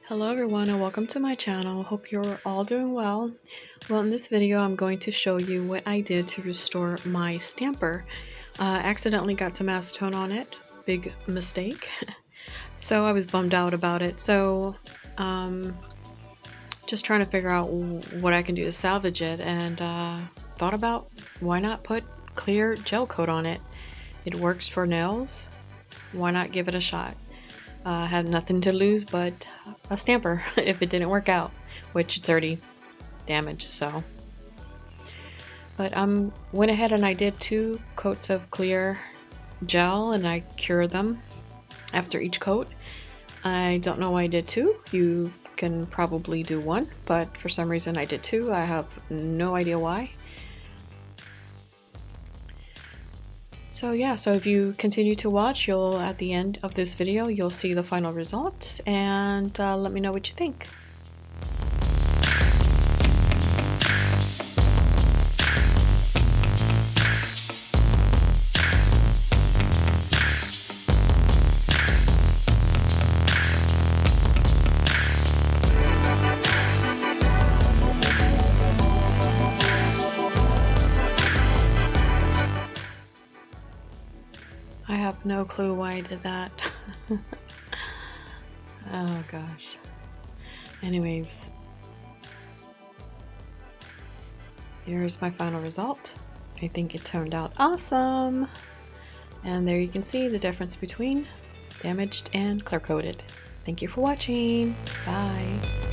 Hello everyone and welcome to my channel. Hope you're all doing well. Well, in this video I'm going to show you what I did to restore my stamper. Accidentally got some acetone on it. Big mistake. So I was bummed out about it. So just trying to figure out what I can do to salvage it, and thought about why not put clear gel coat on it. It works for nails. Why not give it a shot? Had nothing to lose but a stamper if it didn't work out, which it's already damaged. So, but went ahead and I did 2 coats of clear gel and I cured them after each coat. I don't know why I did 2. You can probably do 1, but for some reason I did 2. I have no idea why. So yeah, so if you continue to watch, at the end of this video, you'll see the final result, and let me know what you think. I have no clue why I did that. Oh gosh. Anyways, here's my final result. I think it turned out awesome. And there you can see the difference between damaged and clear coated. Thank you for watching. Bye.